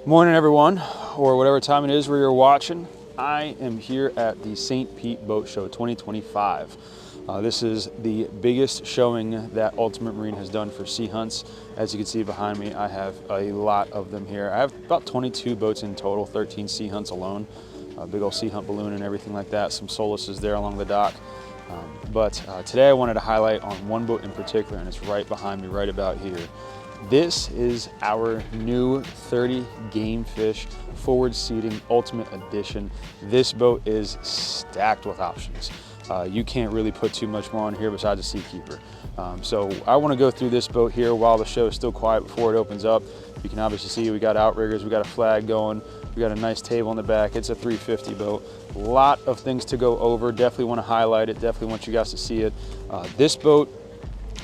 Morning everyone, or whatever time it is where you're watching. I am here at the St. Pete Boat Show 2025. This is the biggest showing that Ultimate Marine has done for sea hunts. As you can see behind me, I have a lot of them here. I have about 22 boats in total, 13 sea hunts alone. A big old sea hunt balloon and everything like that. Some Solaces there along the dock. But today I wanted to highlight on one boat in particular, and it's right behind me, right about here. This is our new 30 Gamefish forward seating Ultimate Edition. This boat is stacked with options. You can't really put too much more on here besides a Seakeeper. So I want to go through this boat here while the show is still quiet before it opens up. You can obviously see we got outriggers, we got a flag going, we got a nice table in the back. It's a 350 boat. A lot of things to go over. Definitely want to highlight it. Definitely want you guys to see it. This boat,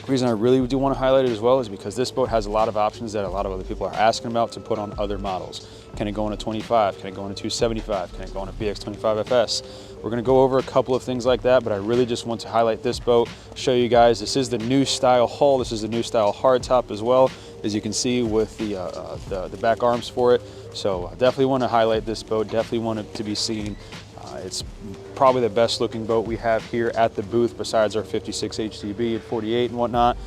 the reason I really do want to highlight it as well is because this boat has a lot of options that a lot of other people are asking about to put on other models. Can it go on a 25? Can it go on a 275? Can it go on a BX25FS? We're going to go over a couple of things like that, but I really just want to highlight this boat, show you guys this is the new style hull. This is the new style hardtop as well, as you can see with the back arms for it. So I definitely want to highlight this boat, definitely want it to be seen. It's probably the best looking boat we have here at the booth besides our 56 HDB and 48 and whatnot.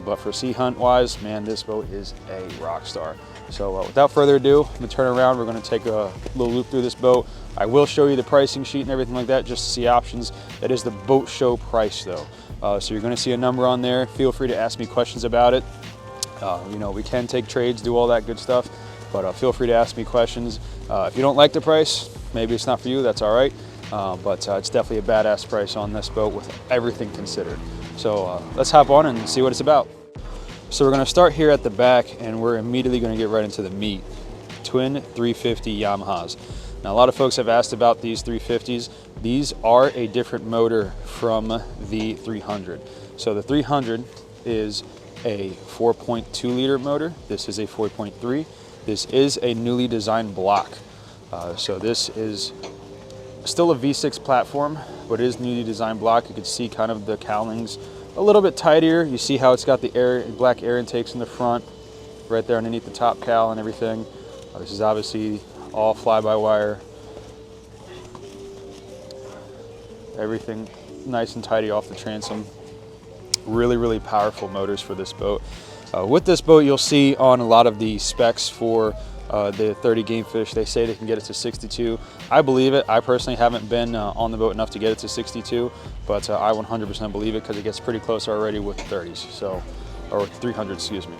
But for sea hunt wise, man, this boat is a rock star. So without further ado, I'm gonna turn around. We're gonna take a little loop through this boat. I will show you the pricing sheet and everything like that just to see options. That is the boat show price though. So you're gonna see a number on there. Feel free to ask me questions about it. You know, we can take trades, do all that good stuff, but feel free to ask me questions. If you don't like the price, maybe it's not for you, that's all right. But it's definitely a badass price on this boat with everything considered. So let's hop on and see what it's about. So we're gonna start here at the back and we're immediately gonna get right into the meat. Twin 350 Yamahas. Now a lot of folks have asked about these 350s. These are a different motor from the 300. So the 300 is a 4.2 liter motor. This is a 4.3. This is a newly designed block. So this is still a V6 platform, but it is newly designed block. You can see kind of the cowlings a little bit tighter. You see how it's got the black air intakes in the front, right there underneath the top cowl and everything. This is obviously all fly-by-wire. Everything nice and tidy off the transom. Really, really powerful motors for this boat. With this boat, you'll see on a lot of the specs for the 30 Gamefish, they say they can get it to 62. I believe it. I personally haven't been on the boat enough to get it to 62, but I 100% believe it because it gets pretty close already with 30s, so, or 300, excuse me.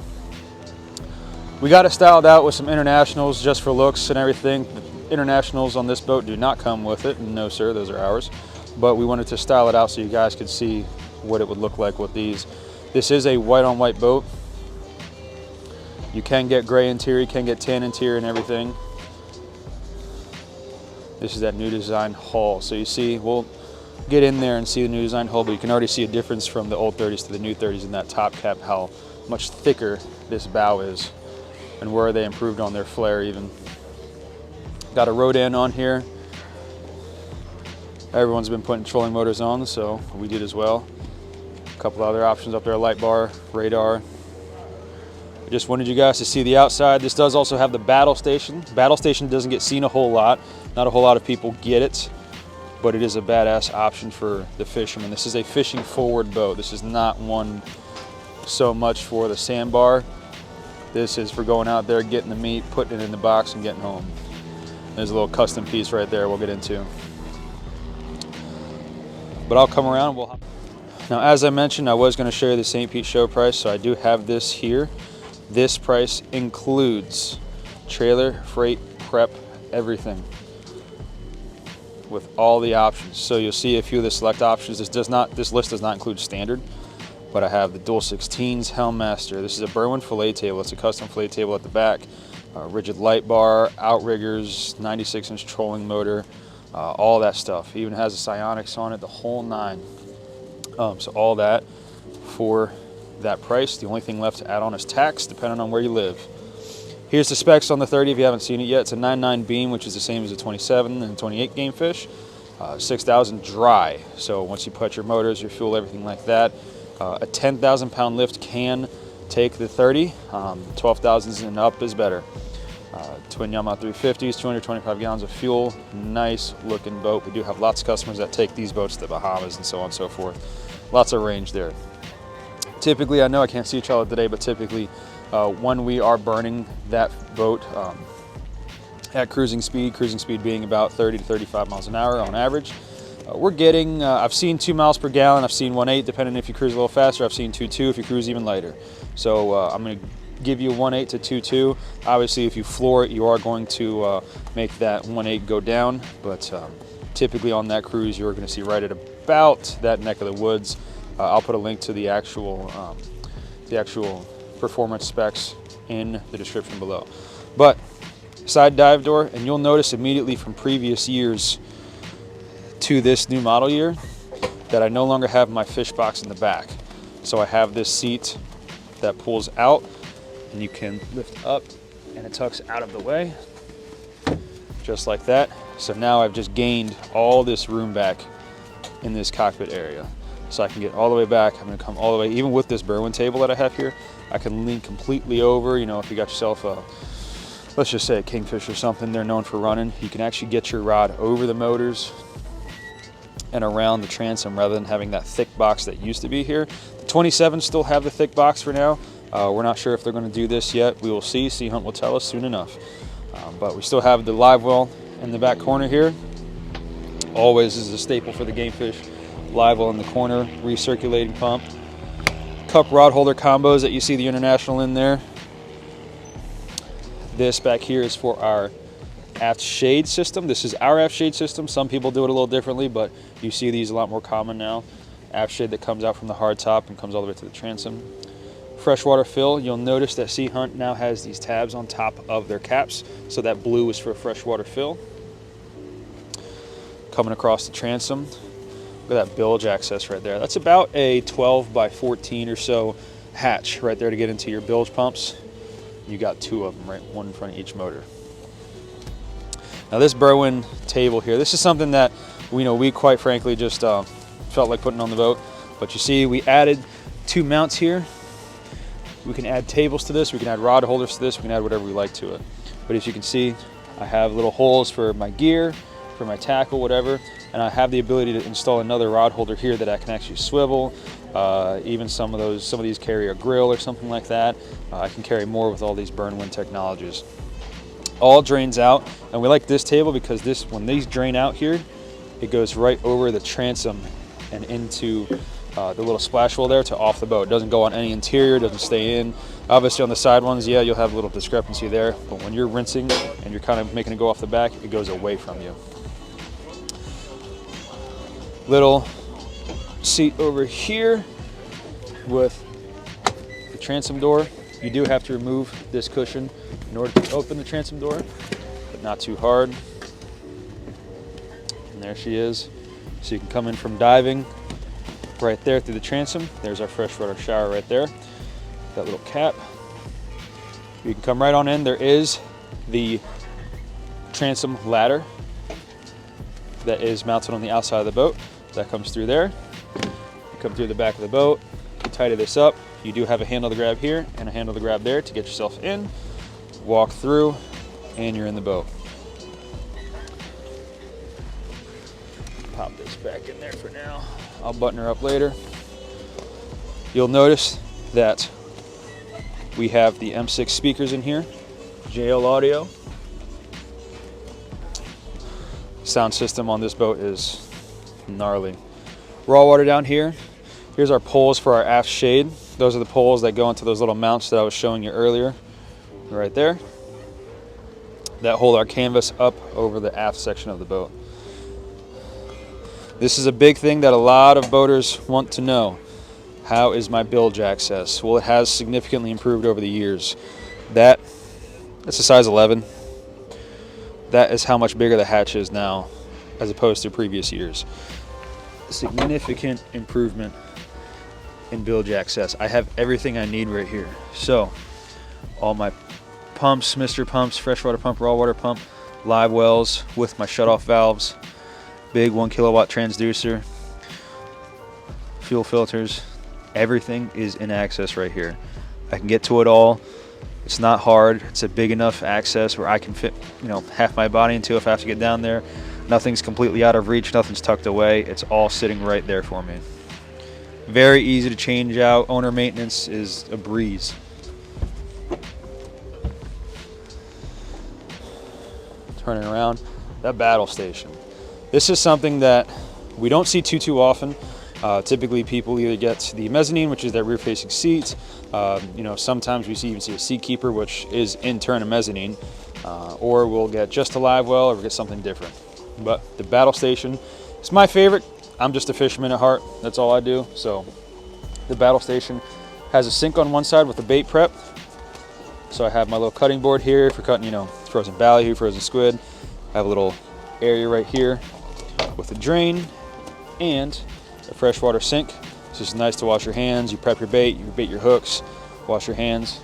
We got it styled out with some internationals just for looks and everything. The internationals on this boat do not come with it. No, sir, those are ours. But we wanted to style it out so you guys could see what it would look like with these. This is a white on white boat. You can get gray interior, you can get tan interior and everything. This is that new design hull. So you see, we'll get in there and see the new design hull, but you can already see a difference from the old 30s to the new 30s in that top cap, how much thicker this bow is and where they improved on their flare even. Got a Rodan on here. Everyone's been putting trolling motors on, so we did as well. A couple other options up there, light bar, radar. I just wanted you guys to see the outside. This does also have the battle station. Battle station doesn't get seen a whole lot. Not a whole lot of people get it, but it is a badass option for the fishermen. This is a fishing forward boat. This is not one so much for the sandbar. This is for going out there, getting the meat, putting it in the box and getting home. There's a little custom piece right there we'll get into. But I'll come around and we'll hop. Now, as I mentioned, I was going to show you the St. Pete show price, so I do have this here. This price includes trailer, freight, prep, everything with all the options. So you'll see a few of the select options. This list does not include standard, but I have the dual 16s Helm Master. This is a Berwyn fillet table. It's a custom fillet table at the back. Rigid light bar, outriggers, 96-inch trolling motor, all that stuff. Even has a Psionics on it, the whole nine. So all that for that price. The only thing left to add on is tax, depending on where you live. Here's the specs on the 30 if you haven't seen it yet. It's a 9.9 beam, which is the same as the 27 and 28 Gamefish. 6,000 dry. So once you put your motors, your fuel, everything like that, a 10,000 pound lift can take the 30. 12,000s and up is better. Twin Yamaha 350s, 225 gallons of fuel, nice looking boat. We do have lots of customers that take these boats to the Bahamas and so on and so forth. Lots of range there. Typically, I know I can't see each other today, but typically when we are burning that boat at cruising speed being about 30 to 35 miles an hour on average, we're getting, I've seen 2 miles per gallon, I've seen 1.8 depending if you cruise a little faster, I've seen 2.2 if you cruise even lighter. So I'm going to give you 1.8 to 2.2. Obviously if you floor it, you are going to make that 1.8 go down, but typically on that cruise you're going to see right at about that neck of the woods. I'll put a link to the actual performance specs in the description below. But side dive door, and you'll notice immediately from previous years to this new model year that I no longer have my fish box in the back. So I have this seat that pulls out and you can lift up and it tucks out of the way just like that. So now I've just gained all this room back in this cockpit area. So I can get all the way back. I'm gonna come all the way, even with this Berwyn table that I have here, I can lean completely over. You know, if you got yourself a, let's just say a Kingfish or something, they're known for running, you can actually get your rod over the motors and around the transom rather than having that thick box that used to be here. The 27s still have the thick box for now. We're not sure if they're going to do this yet. We will see. Sea Hunt will tell us soon enough. But we still have the live well in the back corner here. Always is a staple for the Gamefish. Live well in the corner, recirculating pump. Cup rod holder combos that you see the International in there. This back here is for our aft shade system. This is our aft shade system. Some people do it a little differently, but you see these a lot more common now. Aft shade that comes out from the hard top and comes all the way to the transom. Freshwater fill, you'll notice that Sea Hunt now has these tabs on top of their caps. So that blue is for freshwater fill. Coming across the transom, look at that bilge access right there. That's about a 12 by 14 or so hatch right there to get into your bilge pumps. You got 2 of them, right? One in front of each motor. Now this Berwyn table here, this is something that we quite frankly just felt like putting on the boat. But you see, we added 2 mounts here. We can add tables to this, we can add rod holders to this, we can add whatever we like to it. But as you can see, I have little holes for my gear, for my tackle, whatever, and I have the ability to install another rod holder here that I can actually swivel. Even some of these carry a grill or something like that. I can carry more with all these Berwyn technologies. All drains out, and we like this table because when these drain out here, it goes right over the transom and into the little splash hole there to off the boat. It doesn't go on any interior, doesn't stay in. Obviously on the side ones, yeah, you'll have a little discrepancy there, but when you're rinsing and you're kind of making it go off the back, it goes away from you. Little seat over here with the transom door. You do have to remove this cushion in order to open the transom door, but not too hard. And there she is. So you can come in from diving right there through the transom. There's our freshwater shower right there. That little cap. You can come right on in. There is the transom ladder that is mounted on the outside of the boat. That comes through there. You come through the back of the boat. You tidy this up. You do have a handle to grab here and a handle to grab there to get yourself in. Walk through, and you're in the boat. Pop this back in there for now. I'll button her up later. You'll notice that we have the M6 speakers in here, JL audio. Sound system on this boat is gnarly. Raw water down here. Here's our poles for our aft shade. Those are the poles that go into those little mounts that I was showing you earlier, right there. That hold our canvas up over the aft section of the boat. This is a big thing that a lot of boaters want to know. How is my bilge access? Well, it has significantly improved over the years. That's a size 11. That is how much bigger the hatch is now as opposed to previous years. Significant improvement in bilge access. I have everything I need right here. So all my pumps, Mr. Pumps, freshwater pump, raw water pump, live wells with my shutoff valves, big 1 kilowatt transducer, fuel filters, everything is in access right here. I can get to it all It's not hard. It's a big enough access where I can fit, you know, half my body into if I have to get down there. Nothing's completely out of reach. Nothing's tucked away. It's all sitting right there for me. Very easy to change out. Owner maintenance is a breeze. Turning around, that battle station. This is something that we don't see too often. Typically people either get the mezzanine, which is their rear facing seat. You know, sometimes we even see a seat keeper, which is in turn a mezzanine, or we'll get just a live well, or we'll get something different. But the battle station is my favorite. I'm just a fisherman at heart. That's all I do. So the battle station has a sink on one side with the bait prep. So I have my little cutting board here for cutting, you know, frozen ballyhoo, frozen squid. I have a little area right here with a drain and a freshwater sink. It's just nice to wash your hands. You prep your bait, you bait your hooks, wash your hands.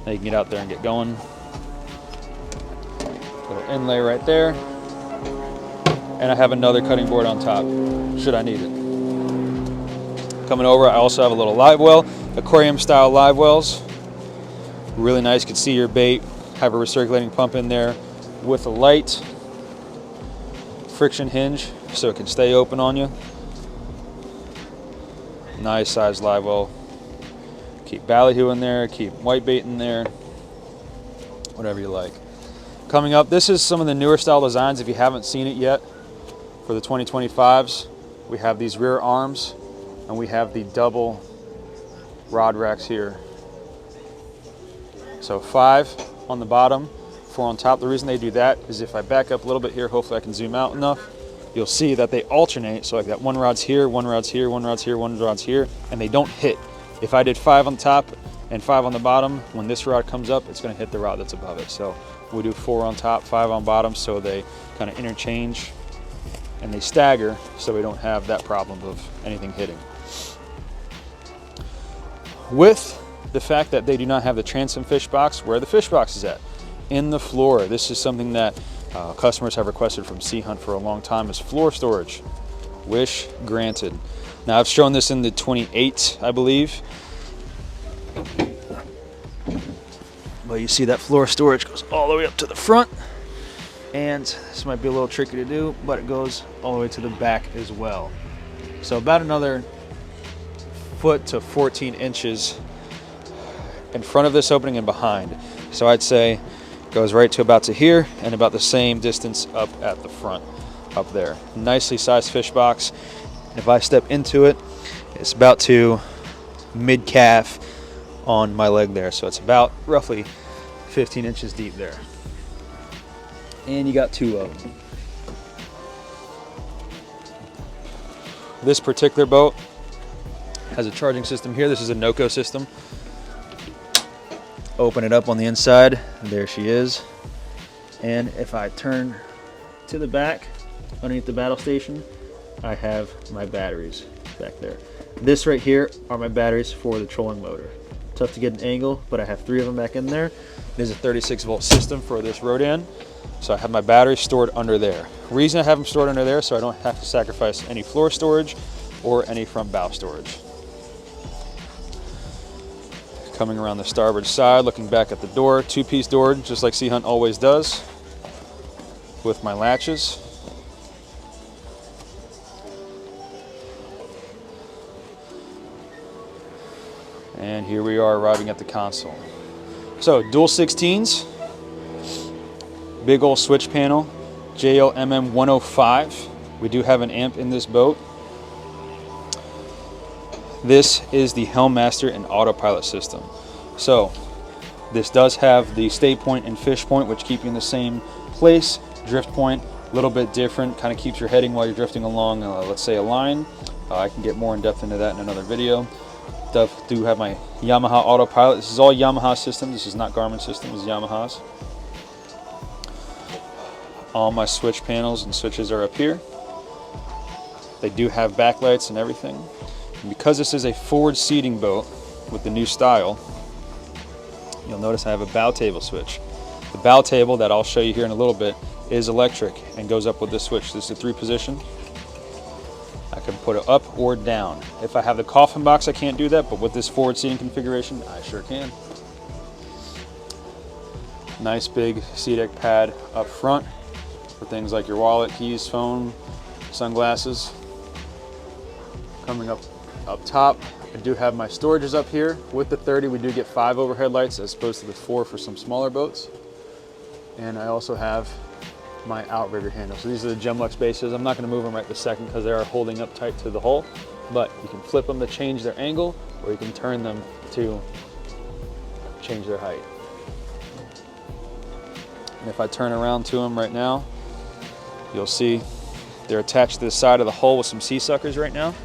Now you can get out there and get going. Little inlay right there. And I have another cutting board on top, should I need it. Coming over, I also have a little live well, aquarium style live wells. Really nice, you can see your bait, have a recirculating pump in there with a light friction hinge so it can stay open on you. Nice size live well. Keep ballyhoo in there, keep whitebait in there, whatever you like. Coming up, this is some of the newer style designs if you haven't seen it yet. For the 2025s, we have these rear arms and we have the double rod racks here. So 5 on the bottom, 4 on top. The reason they do that is if I back up a little bit here, hopefully I can zoom out enough, you'll see that they alternate. So like that one rod's here, one rod's here, one rod's here, one rod's here, and they don't hit. If I did 5 on top and 5 on the bottom, when this rod comes up, it's gonna hit the rod that's above it. So we do 4 on top, 5 on bottom, so they kind of interchange and they stagger so we don't have that problem of anything hitting. With the fact that they do not have the transom fish box, where the fish box is at, in the floor. This is something that customers have requested from Sea Hunt for a long time, is floor storage. Wish granted. Now I've shown this in the 28, I believe. But you see that floor storage goes all the way up to the front. And this might be a little tricky to do, but it goes all the way to the back as well. So about another foot to 14 inches in front of this opening and behind. So I'd say goes right to about to here and about the same distance up at the front up there. Nicely sized fish box. And if I step into it, it's about to mid calf on my leg there. So it's about roughly 15 inches deep there. And you got 2 of them. This particular boat has a charging system here. This is a NOCO system. Open it up on the inside, there she is. And if I turn to the back, underneath the battle station, I have my batteries back there. This right here are my batteries for the trolling motor. Tough to get an angle, but I have 3 of them back in there. There's a 36-volt system for this Rodan, so I have my batteries stored under there. Reason I have them stored under there so I don't have to sacrifice any floor storage or any front bow storage. Coming around the starboard side, looking back at the door, 2-piece door, just like Sea Hunt always does, with my latches. And here we are arriving at the console. So dual 16s, big old switch panel, JLMM 105. We do have an amp in this boat. This is the Helm Master and autopilot system. So this does have the stay point and fish point, which keep you in the same place. Drift point, a little bit different, kind of keeps your heading while you're drifting along, let's say a line. I can get more in depth into that in another video. Do have my Yamaha autopilot. This is all Yamaha system. This is not Garmin system, this is Yamaha's. All my switch panels and switches are up here. They do have backlights and everything. And because this is a forward seating boat with the new style, you'll notice I have a bow table switch. The bow table that I'll show you here in a little bit is electric and goes up with this switch. This is a 3-position. I can put it up or down. If I have the coffin box, I can't do that, but with this forward seating configuration, I sure can. Nice big SeaDeck pad up front for things like your wallet, keys, phone, sunglasses. Coming up top, I do have my storages up here. With the 30, we do get 5 overhead lights as opposed to the 4 for some smaller boats. And I also have my outrigger handle. So these are the Gemlux bases. I'm not going to move them right this second because they are holding up tight to the hull, but you can flip them to change their angle, or you can turn them to change their height. And if I turn around to them right now, you'll see they're attached to the side of the hull with some sea suckers right now.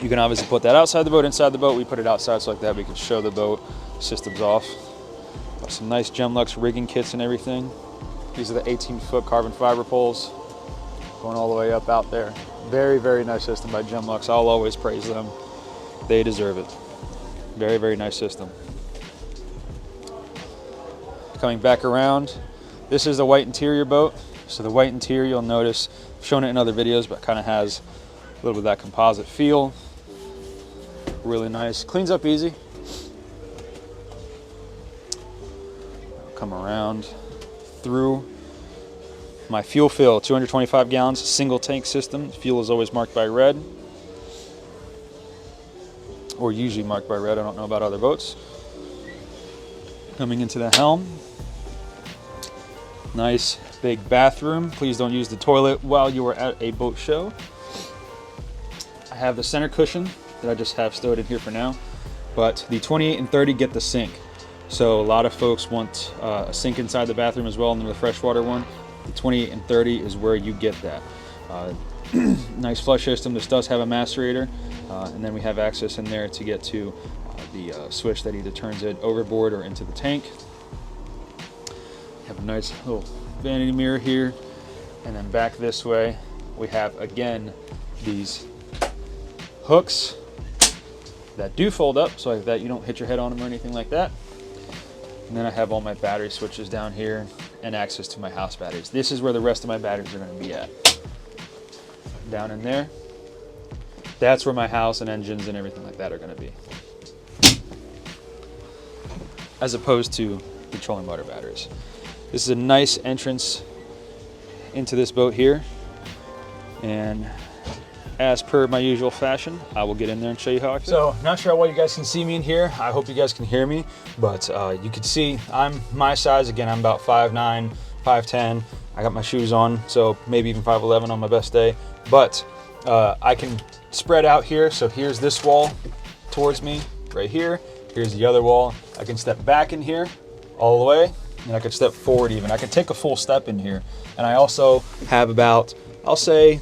You can obviously put that outside the boat, inside the boat. We put it outside so like that we can show the boat systems off. Got some nice Gemlux rigging kits and everything. These are the 18-foot carbon fiber poles going all the way up out there. Very, very nice system by Gemlux. I'll always praise them. They deserve it. Very, very nice system. Coming back around, this is the white interior boat. So the white interior, you'll notice, I've shown it in other videos, but kind of has a little bit of that composite feel. Really nice, cleans up easy. I'll come around through my fuel fill, 225 gallons, single tank system. Fuel is always marked by red, or usually marked by red. I don't know about other boats. Coming into the helm, nice big bathroom. Please don't use the toilet while you are at a boat show. I have the center cushion that I just have stowed in here for now, but the 28 and 30 get the sink. So a lot of folks want a sink inside the bathroom as well, and the freshwater one. The 28 and 30 is where you get that. Nice flush system. This does have a macerator, and then we have access in there to get to the switch that either turns it overboard or into the tank. Have a nice little vanity mirror here, and then back this way we have again these hooks that do fold up so that you don't hit your head on them or anything like that. And then I have all my battery switches down here and access to my house batteries. This is where the rest of my batteries are going to be at. Down in there, that's where my house and engines and everything like that are going to be, as opposed to the trolling motor batteries. This is a nice entrance into this boat here, and as per my usual fashion, I will get in there and show you how I feel. So, not sure how well you guys can see me in here. I hope you guys can hear me, but you can see I'm my size. Again, I'm about 5'9", 5'10". I got my shoes on, so maybe even 5'11" on my best day. But I can spread out here. So here's this wall towards me right here. Here's the other wall. I can step back in here all the way, and I can step forward even. I can take a full step in here. And I also have about, I'll say,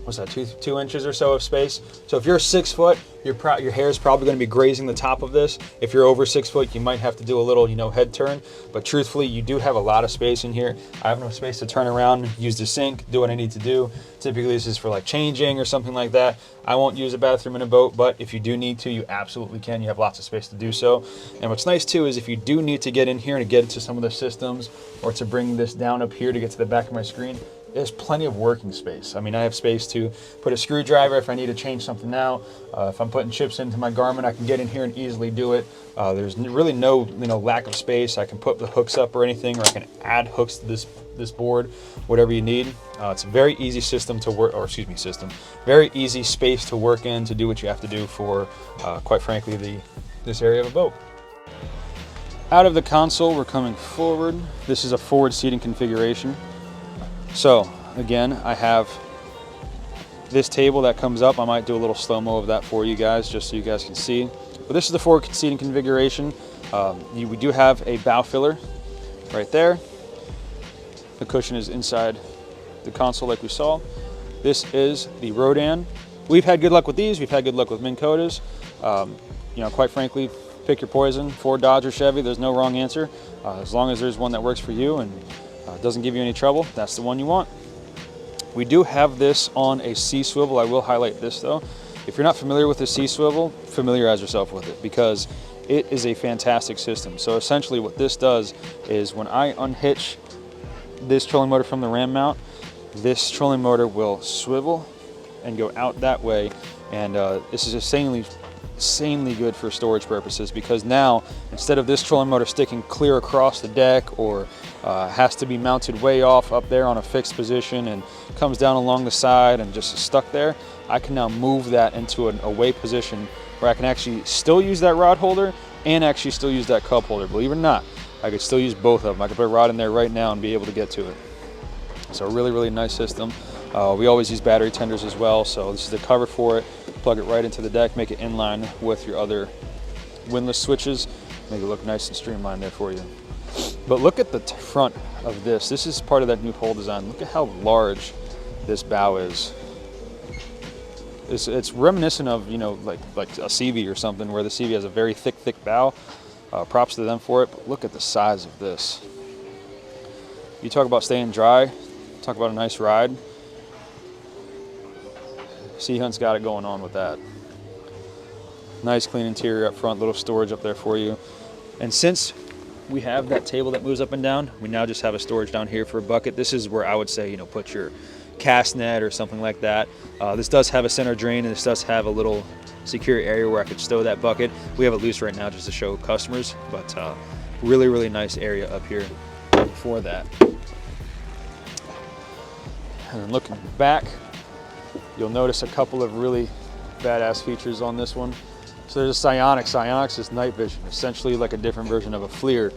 what's that, two inches or so of space. So if you're 6 foot, your hair is probably going to be grazing the top of this. If you're over 6 foot, you might have to do a little, head turn. But truthfully, you do have a lot of space in here. I have no space to turn around, use the sink, do what I need to do. Typically, this is for like changing or something like that. I won't use a bathroom in a boat, but if you do need to, you absolutely can. You have lots of space to do so. And what's nice too is if you do need to get in here and get into some of the systems, or to bring this down up here to get to the back of my screen, there's plenty of working space. I mean, I have space to put a screwdriver if I need to change something out. If I'm putting chips into my garment, I can get in here and easily do it. There's really no lack of space. I can put the hooks up or anything, or I can add hooks to this board, whatever you need. It's a very easy system to work, or excuse me, very easy space to work in to do what you have to do for, quite frankly, this area of a boat. Out of the console, we're coming forward. This is a forward seating configuration. So again, I have this table that comes up. I might do a little slow-mo of that for you guys, just so you guys can see. But this is the forward seating configuration. We do have a bow filler right there. The cushion is inside the console like we saw. This is the Rodan. We've had good luck with these. We've had good luck with Minn Kotas. Quite frankly, pick your poison. Ford, Dodge, or Chevy, there's no wrong answer. As long as there's one that works for you and doesn't give you any trouble, that's the one you want. We do have this on a C swivel. I will highlight this though. If you're not familiar with the C swivel, familiarize yourself with it, because it is a fantastic system. So essentially what this does is when I unhitch this trolling motor from the ram mount, this trolling motor will swivel and go out that way. And this is insanely insanely good for storage purposes, because now instead of this trolling motor sticking clear across the deck, or has to be mounted way off up there on a fixed position and comes down along the side and just stuck there, I can now move that into an away position where I can actually still use that rod holder and actually still use that cup holder. Believe it or not, I could still use both of them. I could put a rod in there right now and be able to get to it. So really, really nice system. We always use battery tenders as well, so this is the cover for it. Plug it right into the deck, make it in line with your other windlass switches, make it look nice and streamlined there for you. But look at the front of this. This is part of that new hull design. Look at how large this bow is. It's reminiscent of, you know, like a CV or something, where the CV has a very thick bow. Props to them for it, but look at the size of this. You talk about staying dry, talk about a nice ride. Sea Hunt's got it going on with that. Nice clean interior up front, little storage up there for you. And since we have that table that moves up and down, we now just have a storage down here for a bucket. This is where I would say, you know, put your cast net or something like that. This does have a center drain, and this does have a little secure area where I could stow that bucket. We have it loose right now just to show customers, but really, really nice area up here for that. And then looking back, you'll notice a couple of really badass features on this one. So there's a Psionics. Psionics is night vision, essentially like a different version of a FLIR.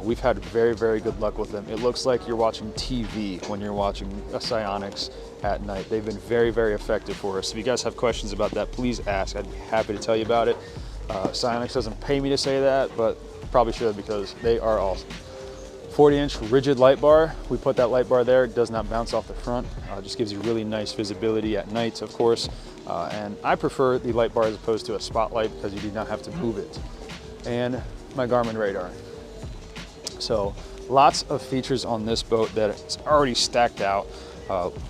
We've had very, very good luck with them. It looks like you're watching TV when you're watching a Psionics at night. They've been very, very effective for us. If you guys have questions about that, please ask. I'd be happy to tell you about it. Psionics doesn't pay me to say that, but probably should, because they are awesome. 40-inch rigid light bar. We put that light bar there. It does not bounce off the front. Just gives you really nice visibility at night, of course. And I prefer the light bar as opposed to a spotlight, because you do not have to move it. And my Garmin radar. So lots of features on this boat that it's already stacked out.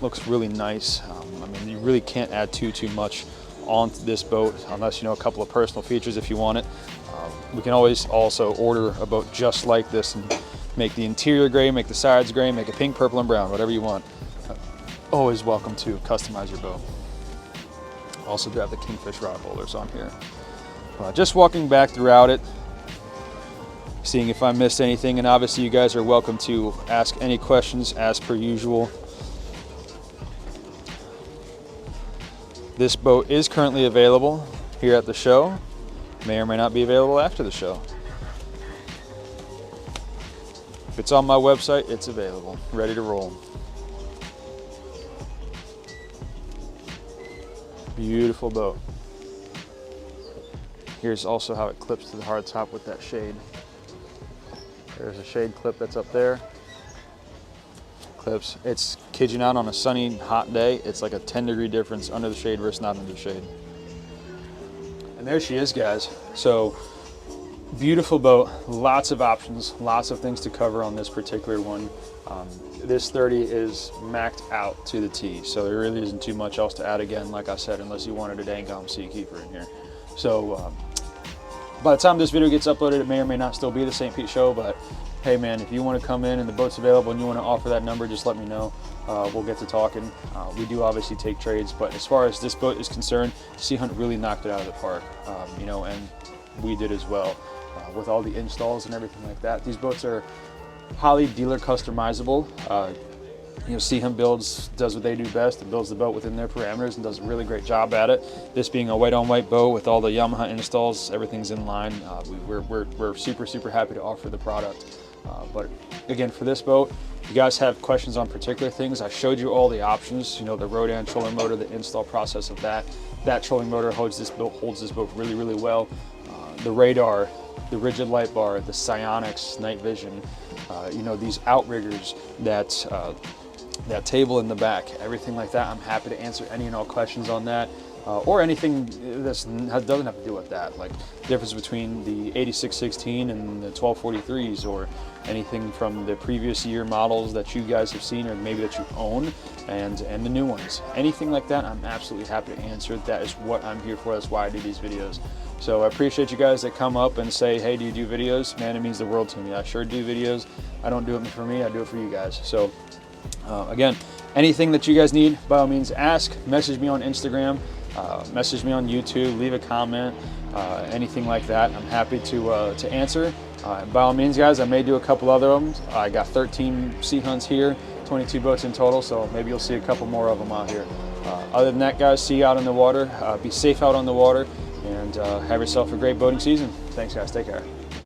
Looks really nice. I mean, you really can't add too much onto this boat unless, you know, a couple of personal features if you want it. We can always also order a boat just like this and make the interior gray, make the sides gray, make it pink, purple, and brown, whatever you want. Always welcome to customize your boat. Also do have the Kingfish rod holders on here. Just walking back throughout it, seeing if I missed anything, and obviously you guys are welcome to ask any questions as per usual. This boat is currently available here at the show. May or may not be available after the show. If it's on my website, it's available, ready to roll. Beautiful boat. Here's also how it clips to the hardtop with that shade. There's a shade clip that's up there. Clips. It's, kid you not, on a sunny, hot day, it's like a 10-degree difference under the shade versus not under the shade. And there she is, guys. So beautiful boat, lots of options, lots of things to cover on this particular one. This 30 is maxed out to the T, so there really isn't too much else to add, again, like I said, unless you wanted a Dangom Seakeeper in here. So by the time this video gets uploaded, it may or may not still be the St. Pete show, but hey man, if you want to come in and the boat's available and you want to offer that number, just let me know. We'll get to talking. We do obviously take trades, but as far as this boat is concerned, Sea Hunt really knocked it out of the park, you know, and we did as well. With all the installs and everything like that. These boats are highly dealer customizable. You know, Sea Hunt does what they do best and builds the boat within their parameters and does a really great job at it. This being a white-on-white boat with all the Yamaha installs, everything's in line. We're super happy to offer the product. But again, for this boat, if you guys have questions on particular things, I showed you all the options. You know, the Rodan trolling motor, the install process of that. That trolling motor holds this boat really well. The radar, the rigid light bar, the Psionics night vision, you know, these outriggers, that table in the back, everything like that. I'm happy to answer any and all questions on that, or anything that doesn't have to do with that, like the difference between the 8616 and the 1243s, or anything from the previous year models that you guys have seen or maybe that you own, and the new ones. Anything like that, I'm absolutely happy to answer. That is what I'm here for. That's why I do these videos. So I appreciate you guys that come up and say, hey, do you do videos? Man, it means the world to me. I sure do videos. I don't do it for me, I do it for you guys. So again, anything that you guys need, by all means ask, message me on Instagram, message me on YouTube, leave a comment. anything like that, I'm happy to answer. By all means, guys, I may do a couple other of them. I got 13 sea hunts here, 22 boats in total, so maybe you'll see a couple more of them out here. Other than that, guys, see you out in the water. Be safe out on the water, and have yourself a great boating season. Thanks, guys. Take care.